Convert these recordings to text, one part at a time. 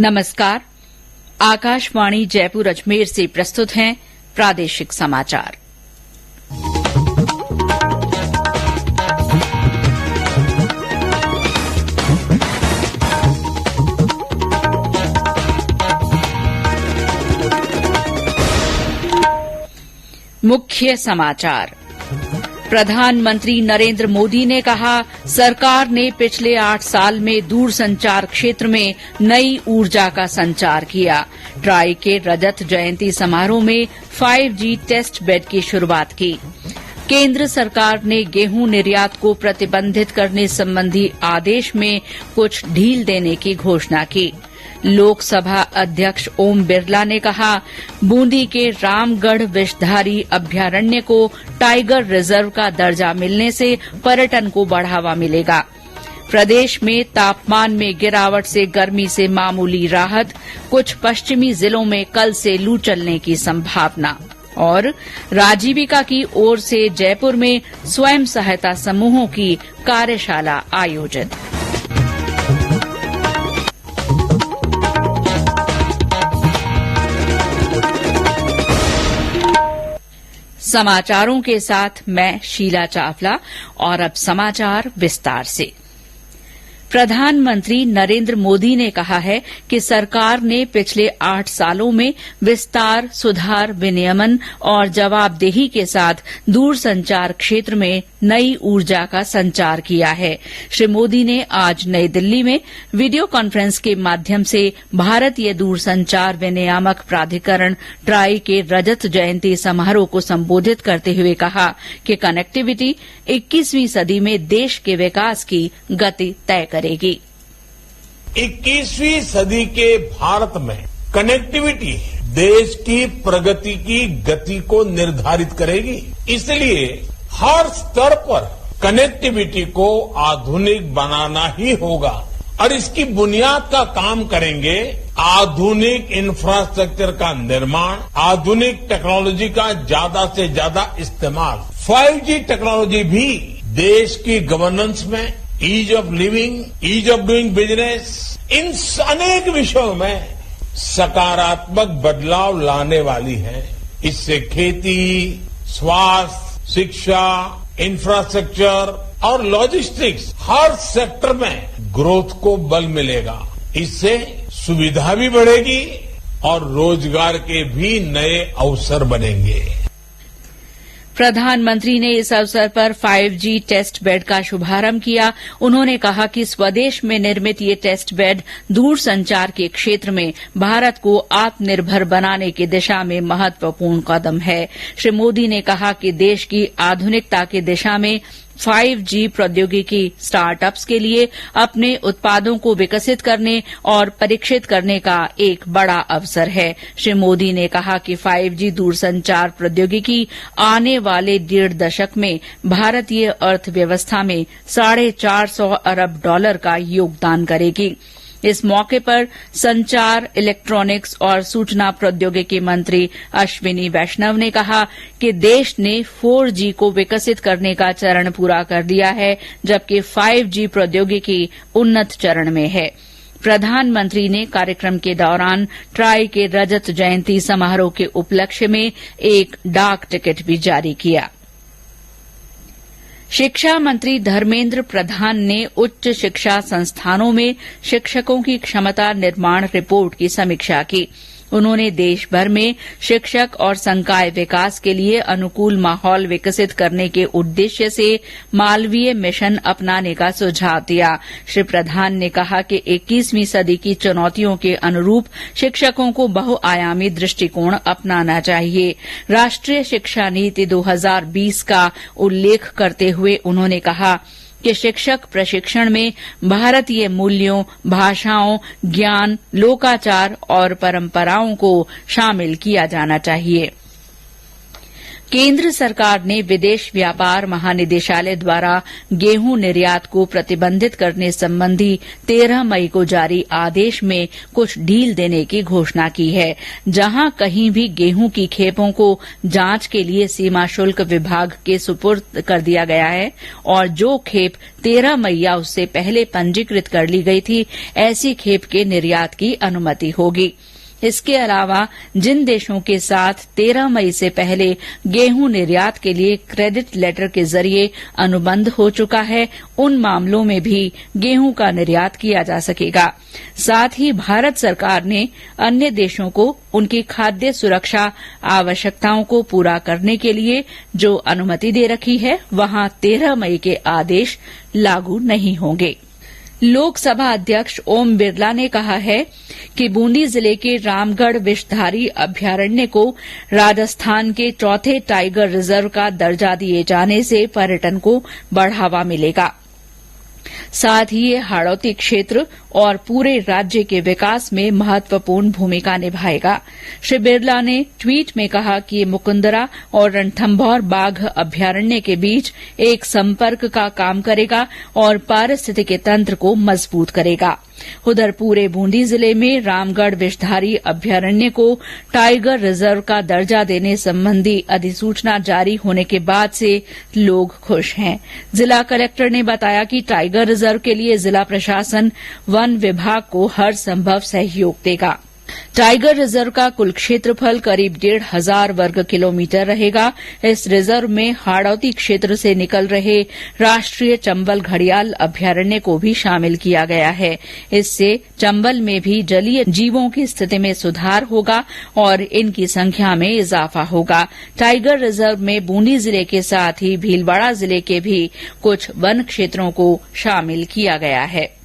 नमस्कार। आकाशवाणी जयपुर अजमेर से प्रस्तुत हैं प्रादेशिक समाचार। मुख्य समाचार। प्रधानमंत्री नरेंद्र मोदी ने कहा, सरकार ने पिछले 8 साल में दूरसंचार क्षेत्र में नई ऊर्जा का संचार किया। ट्राई के रजत जयंती समारोह में 5G टेस्ट बेड की शुरुआत की। केंद्र सरकार ने गेहूं निर्यात को प्रतिबंधित करने संबंधी आदेश में कुछ ढील देने की घोषणा की। लोकसभा अध्यक्ष ओम बिरला ने कहा, बूंदी के रामगढ़ विषधारी अभ्यारण्य को टाइगर रिजर्व का दर्जा मिलने से पर्यटन को बढ़ावा मिलेगा। प्रदेश में तापमान में गिरावट से गर्मी से मामूली राहत, कुछ पश्चिमी जिलों में कल से लू चलने की संभावना। और राजीविका की ओर से जयपुर में स्वयं सहायता समूहों की कार्यशाला आयोजित। समाचारों के साथ मैं शीला चावला और अब समाचार विस्तार से। प्रधानमंत्री नरेंद्र मोदी ने कहा है कि सरकार ने पिछले 8 सालों में विस्तार, सुधार, विनियमन और जवाबदेही के साथ दूरसंचार क्षेत्र में नई ऊर्जा का संचार किया है। श्री मोदी ने आज नई दिल्ली में वीडियो कॉन्फ्रेंस के माध्यम से भारतीय दूरसंचार विनियामक प्राधिकरण ट्राई के रजत जयंती समारोह को संबोधित करते हुए कहा कि कनेक्टिविटी 21वीं सदी में देश के विकास की गति तय करेगी। 21वीं सदी के भारत में कनेक्टिविटी देश की प्रगति की गति को निर्धारित करेगी। इसलिए हर स्तर पर कनेक्टिविटी को आधुनिक बनाना ही होगा और इसकी बुनियाद का काम करेंगे आधुनिक इंफ्रास्ट्रक्चर का निर्माण, आधुनिक टेक्नोलॉजी का ज्यादा से ज्यादा इस्तेमाल। 5G टेक्नोलॉजी भी देश की गवर्नेंस में ease of living, ease of doing business, इन अनेक विषयों में सकारात्मक बदलाव लाने वाली है। इससे खेती, स्वास्थ्य, शिक्षा, इंफ्रास्ट्रक्चर और लॉजिस्टिक्स हर सेक्टर में ग्रोथ को बल मिलेगा। इससे सुविधा भी बढ़ेगी और रोजगार के भी नए अवसर बनेंगे। प्रधानमंत्री ने इस अवसर पर 5G टेस्ट बेड का शुभारंभ किया। उन्होंने कहा कि स्वदेश में निर्मित ये टेस्ट बेड दूरसंचार के क्षेत्र में भारत को आत्मनिर्भर बनाने की दिशा में महत्वपूर्ण कदम है। श्री मोदी ने कहा कि देश की आधुनिकता की दिशा में 5G प्रौद्योगिकी स्टार्टअप्स के लिए अपने उत्पादों को विकसित करने और परीक्षित करने का एक बड़ा अवसर है। श्री मोदी ने कहा कि 5G दूरसंचार प्रौद्योगिकी आने वाले 1.5 दशक में भारतीय अर्थव्यवस्था में $450 अरब का योगदान करेगी। इस मौके पर संचार, इलेक्ट्रॉनिक्स और सूचना प्रौद्योगिकी मंत्री अश्विनी वैष्णव ने कहा कि देश ने 4G को विकसित करने का चरण पूरा कर दिया है, जबकि 5G प्रौद्योगिकी उन्नत चरण में है। प्रधानमंत्री ने कार्यक्रम के दौरान ट्राई के रजत जयंती समारोह के उपलक्ष्य में एक डाक टिकट भी जारी किया। शिक्षा मंत्री धर्मेंद्र प्रधान ने उच्च शिक्षा संस्थानों में शिक्षकों की क्षमता निर्माण रिपोर्ट की समीक्षा की। उन्होंने देश भर में शिक्षक और संकाय विकास के लिए अनुकूल माहौल विकसित करने के उद्देश्य से मालवीय मिशन अपनाने का सुझाव दिया। श्री प्रधान ने कहा कि 21वीं सदी की चुनौतियों के अनुरूप शिक्षकों को बहुआयामी दृष्टिकोण अपनाना चाहिए। राष्ट्रीय शिक्षा नीति 2020 का उल्लेख करते हुए उन्होंने कहा कि शिक्षक प्रशिक्षण में भारतीय मूल्यों, भाषाओं, ज्ञान, लोकाचार और परंपराओं को शामिल किया जाना चाहिए। केंद्र सरकार ने विदेश व्यापार महानिदेशालय द्वारा गेहूं निर्यात को प्रतिबंधित करने संबंधी 13 मई को जारी आदेश में कुछ ढील देने की घोषणा की है। जहां कहीं भी गेहूं की खेपों को जांच के लिए सीमा शुल्क विभाग के सुपुर्द कर दिया गया है और जो खेप 13 मई या उससे पहले पंजीकृत कर ली गई थी, ऐसी खेप के निर्यात की अनुमति होगी। इसके अलावा जिन देशों के साथ 13 मई से पहले गेहूं निर्यात के लिए क्रेडिट लेटर के जरिए अनुबंध हो चुका है, उन मामलों में भी गेहूं का निर्यात किया जा सकेगा। साथ ही भारत सरकार ने अन्य देशों को उनकी खाद्य सुरक्षा आवश्यकताओं को पूरा करने के लिए जो अनुमति दे रखी है, वहां 13 मई के आदेश लागू नहीं होंगे। लोकसभा अध्यक्ष ओम बिरला ने कहा है कि बूंदी जिले के रामगढ़ विषधारी अभ्यारण्य को राजस्थान के चौथे टाइगर रिजर्व का दर्जा दिए जाने से पर्यटन को बढ़ावा मिलेगा। साथ ही ये हाड़ौती क्षेत्र और पूरे राज्य के विकास में महत्वपूर्ण भूमिका निभाएगा। श्री बिरला ने ट्वीट में कहा कि ये मुकुंदरा और रणथंभौर बाघ अभ्यारण्य के बीच एक संपर्क का काम करेगा और पारिस्थितिकी तंत्र को मजबूत करेगा। उधर पूरे बूंदी जिले में रामगढ़ विषधारी अभ्यारण्य को टाइगर रिजर्व का दर्जा देने संबंधी अधिसूचना जारी होने के बाद से लोग खुश हैं। जिला कलेक्टर ने बताया कि टाइगर रिजर्व के लिए जिला प्रशासन वन विभाग को हर संभव सहयोग देगा। टाइगर रिजर्व का कुल क्षेत्रफल करीब 1,500 वर्ग किलोमीटर रहेगा। इस रिजर्व में हाड़ौती क्षेत्र से निकल रहे राष्ट्रीय चंबल घड़ियाल अभ्यारण्य को भी शामिल किया गया है। इससे चंबल में भी जलीय जीवों की स्थिति में सुधार होगा और इनकी संख्या में इजाफा होगा। टाइगर रिजर्व में बूंदी जिले के साथ ही भीलवाड़ा जिले के भी कुछ वन क्षेत्रों को शामिल किया गया है।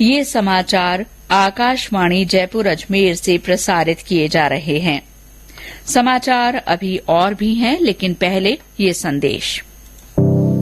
ये समाचार आकाशवाणी जयपुर अजमेर से प्रसारित किए जा रहे हैं। समाचार अभी और भी हैं, लेकिन पहले ये संदेश।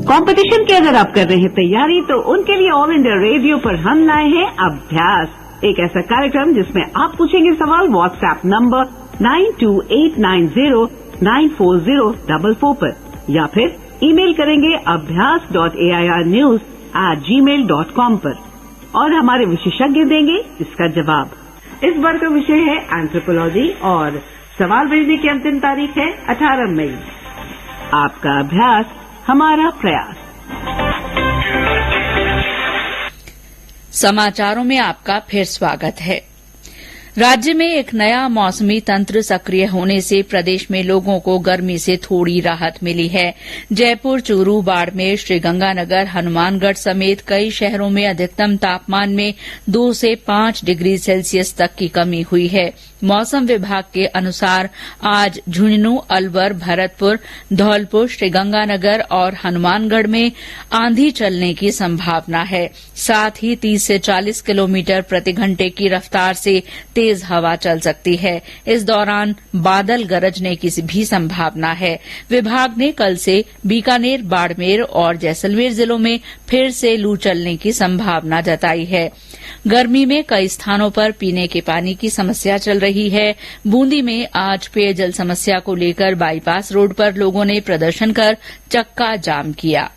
कंपटीशन की अगर आप कर रहे हैं तैयारी, तो उनके लिए ऑल इंडिया रेडियो पर हम लाए हैं अभ्यास, एक ऐसा कार्यक्रम जिसमें आप पूछेंगे सवाल व्हाट्सएप नंबर 9289094044 पर या फिर ईमेल करेंगे abhyas.airnews@gmail.com पर और हमारे विशेषज्ञ देंगे इसका जवाब। इस बार का विषय है एंथ्रोपोलॉजी और सवाल भेजने की अंतिम तारीख है 18 मई। आपका अभ्यास हमारा प्रयास। समाचारों में आपका फिर स्वागत है। राज्य में एक नया मौसमी तंत्र सक्रिय होने से प्रदेश में लोगों को गर्मी से थोड़ी राहत मिली है। जयपुर, चूरू, बाड़मेर, श्रीगंगानगर, हनुमानगढ़ समेत कई शहरों में अधिकतम तापमान में 2 से 5 डिग्री सेल्सियस तक की कमी हुई है। मौसम विभाग के अनुसार आज झुंझुनू, अलवर, भरतपुर, धौलपुर, श्रीगंगानगर और हनुमानगढ़ में आंधी चलने की संभावना है। साथ ही 30 से 40 किलोमीटर प्रति घंटे की रफ्तार से तेज हवा चल सकती है। इस दौरान बादल गरजने की भी संभावना है। विभाग ने कल से बीकानेर, बाड़मेर और जैसलमेर जिलों में फिर से लू चलने की संभावना जताई है। गर्मी में कई स्थानों पर पीने के पानी की समस्या चल रही है। बूंदी में आज पेयजल समस्या को लेकर बाईपास रोड पर लोगों ने प्रदर्शन कर चक्का जाम किया।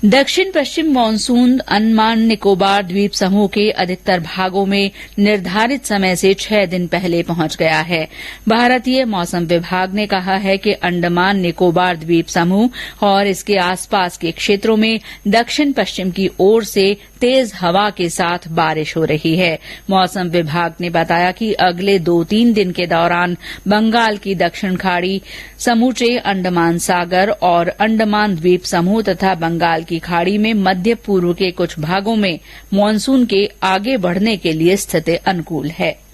दक्षिण पश्चिम मानसून अंडमान निकोबार द्वीप समूह के अधिकतर भागों में निर्धारित समय से 6 दिन पहले पहुंच गया है। भारतीय मौसम विभाग ने कहा है कि अंडमान निकोबार द्वीप समूह और इसके आसपास के क्षेत्रों में दक्षिण पश्चिम की ओर से तेज हवा के साथ बारिश हो रही है। मौसम विभाग ने बताया कि अगले 2-3 दिन के दौरान बंगाल की दक्षिण खाड़ी, समूचे अंडमान सागर और अंडमान द्वीप समूह तथा बंगाल की खाड़ी में मध्य पूर्व के कुछ भागों में मानसून के आगे बढ़ने के लिए स्थिति अनुकूल है।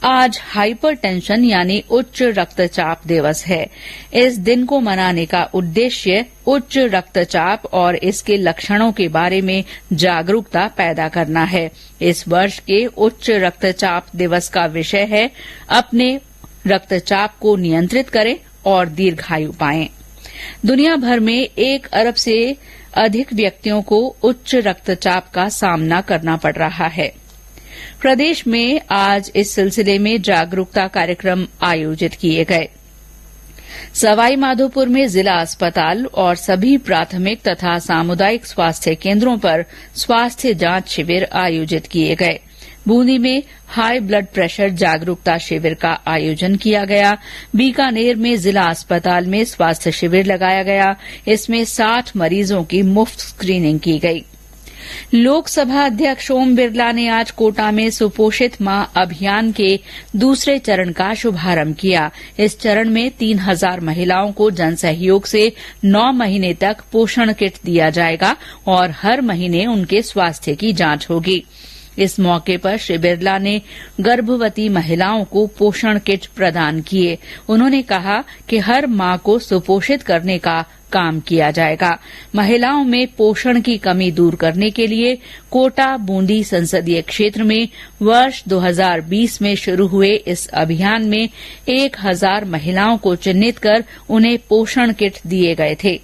आज हाइपरटेंशन यानी उच्च रक्तचाप दिवस है। इस दिन को मनाने का उद्देश्य उच्च रक्तचाप और इसके लक्षणों के बारे में जागरूकता पैदा करना है। इस वर्ष के उच्च रक्तचाप दिवस का विषय है अपने रक्तचाप को नियंत्रित करें और दीर्घायु पाएं। दुनिया भर में 1 अरब से अधिक व्यक्तियों को उच्च रक्तचाप का सामना करना पड़ रहा है। प्रदेश में आज इस सिलसिले में जागरूकता कार्यक्रम आयोजित किए गए। सवाई माधोपुर में जिला अस्पताल और सभी प्राथमिक तथा सामुदायिक स्वास्थ्य केन्द्रों पर स्वास्थ्य जांच शिविर आयोजित किए गए। बूंदी में हाई ब्लड प्रेशर जागरूकता शिविर का आयोजन किया गया। बीकानेर में जिला अस्पताल में स्वास्थ्य शिविर लगाया गया। इसमें 60 मरीजों की मुफ्त स्क्रीनिंग की गई। लोकसभा अध्यक्ष ओम बिरला ने आज कोटा में सुपोषित मां अभियान के दूसरे चरण का शुभारंभ किया। इस चरण में 3000 महिलाओं को जनसहयोग से 9 महीने तक पोषण किट दिया जाएगा और हर महीने उनके स्वास्थ्य की जांच होगी। इस मौके पर श्री बिरला ने गर्भवती महिलाओं को पोषण किट प्रदान किए। उन्होंने कहा कि हर मां को सुपोषित करने का काम किया जाएगा। महिलाओं में पोषण की कमी दूर करने के लिए कोटा बूंदी संसदीय क्षेत्र में वर्ष 2020 में शुरू हुए इस अभियान में 1000 महिलाओं को चिन्हित कर उन्हें पोषण किट दिए गए थे।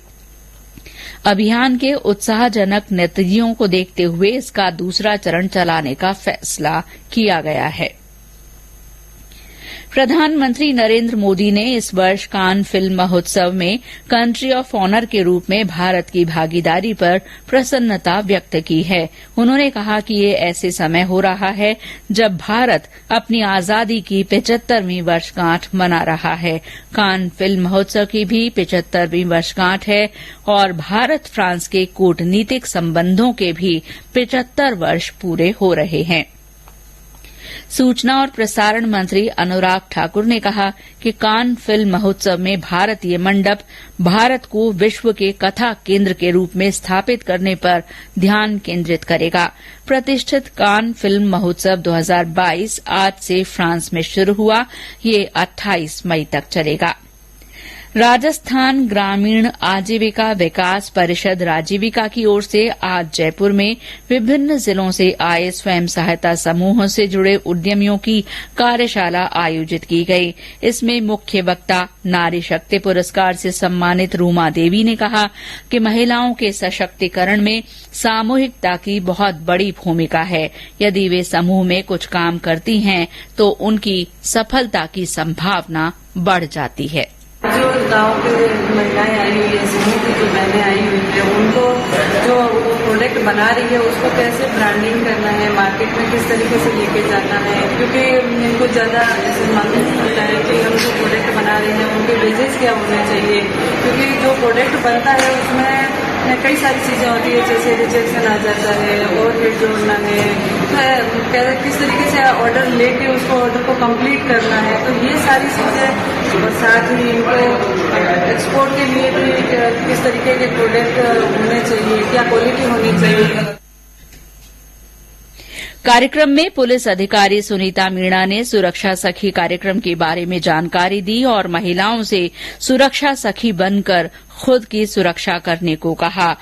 अभियान के उत्साहजनक नतीजों को देखते हुए इसका दूसरा चरण चलाने का फैसला किया गया है। प्रधानमंत्री नरेंद्र मोदी ने इस वर्ष कान फिल्म महोत्सव में कंट्री ऑफ ऑनर के रूप में भारत की भागीदारी पर प्रसन्नता व्यक्त की है। उन्होंने कहा कि ये ऐसे समय हो रहा है जब भारत अपनी आजादी की 75वीं वर्षगांठ मना रहा है। कान फिल्म महोत्सव की भी 75वीं वर्षगांठ है और भारत फ्रांस के कूटनीतिक संबंधों के भी 75 वर्ष पूरे हो रहे हैं। सूचना और प्रसारण मंत्री अनुराग ठाकुर ने कहा कि कान फिल्म महोत्सव में भारतीय मंडप भारत को विश्व के कथा केंद्र के रूप में स्थापित करने पर ध्यान केंद्रित करेगा। प्रतिष्ठित कान फिल्म महोत्सव 2022 आज से फ्रांस में शुरू हुआ। ये 28 मई तक चलेगा। राजस्थान ग्रामीण आजीविका विकास परिषद राजीविका की ओर से आज जयपुर में विभिन्न जिलों से आए स्वयं सहायता समूहों से जुड़े उद्यमियों की कार्यशाला आयोजित की गई। इसमें मुख्य वक्ता नारी शक्ति पुरस्कार से सम्मानित रूमा देवी ने कहा कि महिलाओं के सशक्तिकरण में सामूहिकता की बहुत बड़ी भूमिका है। यदि वे समूह में कुछ काम करती हैं तो उनकी सफलता की संभावना बढ़ जाती है। जो गांव के महिलाएं आई हुई है, समूह की जो बहनें आई हुई है, उनको जो वो प्रोडक्ट बना रही है उसको कैसे ब्रांडिंग करना है, मार्केट में किस तरीके से लेके जाना है, क्योंकि इनको ज्यादा ऐसे मालूम होता है कि हम जो प्रोडक्ट बना रहे हैं उनके वेजेस क्या होने चाहिए, क्योंकि जो प्रोडक्ट बनता है उसमें कई सारी चीजें होती है, जैसे रिजेक्शन आ जाता है, ओवरहेड जोड़ना है, किस तरीके से ऑर्डर लेके उसको ऑर्डर को कंप्लीट करना है, तो ये सारी चीजें और साथ ही इनको एक्सपोर्ट के लिए भी किस तरीके के प्रोडक्ट होने चाहिए, क्या क्वालिटी होनी चाहिए। कार्यक्रम में पुलिस अधिकारी सुनीता मीणा ने सुरक्षा सखी कार्यक्रम के बारे में जानकारी दी और महिलाओं से सुरक्षा सखी बनकर खुद की सुरक्षा करने को कहा।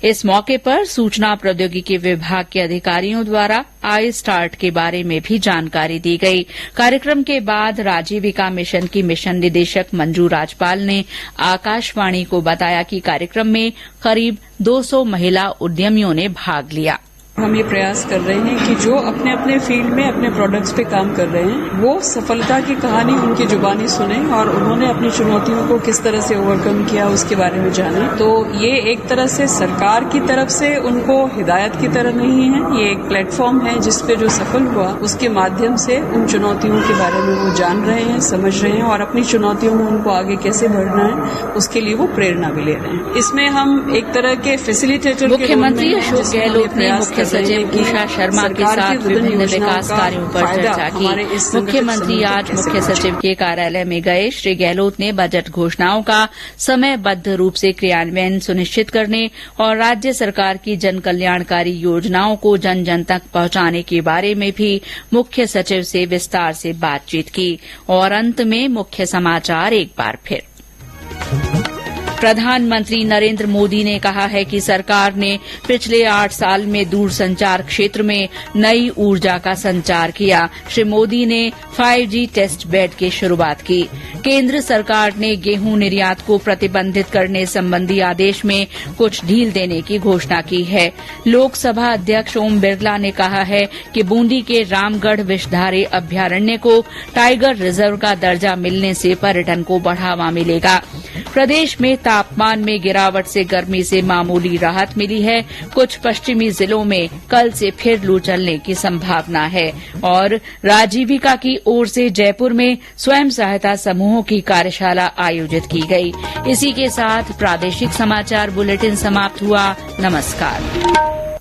इस मौके पर सूचना प्रौद्योगिकी विभाग के अधिकारियों द्वारा आई स्टार्ट के बारे में भी जानकारी दी गई। कार्यक्रम के बाद राजीविका मिशन की मिशन निदेशक मंजू राजपाल ने आकाशवाणी को बताया कि कार्यक्रम में करीब 200 महिला उद्यमियों ने भाग लिया। हम ये प्रयास कर रहे हैं कि जो अपने अपने फील्ड में अपने प्रोडक्ट्स पे काम कर रहे हैं वो सफलता की कहानी उनकी जुबानी सुने और उन्होंने अपनी चुनौतियों को किस तरह से ओवरकम किया उसके बारे में जाने। तो ये एक तरह से सरकार की तरफ से उनको हिदायत की तरह नहीं है, ये एक प्लेटफॉर्म है जिसपे जो सफल हुआ उसके माध्यम से उन चुनौतियों के बारे में वो जान रहे हैं, समझ रहे हैं और अपनी चुनौतियों में उनको आगे कैसे बढ़ना है उसके लिए वो प्रेरणा भी ले रहे हैं। इसमें हम एक तरह के फैसिलिटेटर मुख्यमंत्री अशोक गहलोत ने मुख्य सचिव उषा शर्मा के साथ विभिन्न विकास कार्यों पर चर्चा की। मुख्यमंत्री आज मुख्य सचिव के कार्यालय में गए। श्री गहलोत ने बजट घोषणाओं का समयबद्ध रूप से क्रियान्वयन सुनिश्चित करने और राज्य सरकार की जन कल्याणकारी योजनाओं को जन जन तक पहुंचाने के बारे में भी मुख्य सचिव से विस्तार से बातचीत की। और अंत में मुख्य समाचार एक बार फिर। प्रधानमंत्री नरेंद्र मोदी ने कहा है कि सरकार ने पिछले 8 साल में दूरसंचार क्षेत्र में नई ऊर्जा का संचार किया। श्री मोदी ने 5G टेस्ट बेड की शुरूआत की। केंद्र सरकार ने गेहूं निर्यात को प्रतिबंधित करने संबंधी आदेश में कुछ ढील देने की घोषणा की है। लोकसभा अध्यक्ष ओम बिरला ने कहा है कि बूंदी के रामगढ़ विषधारी अभ्यारण्य को टाइगर रिजर्व का दर्जा मिलने से पर्यटन को बढ़ावा मिलेगा। प्रदेश में तापमान में गिरावट से गर्मी से मामूली राहत मिली है। कुछ पश्चिमी जिलों में कल से फिर लू चलने की संभावना है। और राजीविका की ओर से जयपुर में स्वयं सहायता समूहों की कार्यशाला आयोजित की गई। इसी के साथ प्रादेशिक समाचार बुलेटिन समाप्त हुआ। नमस्कार।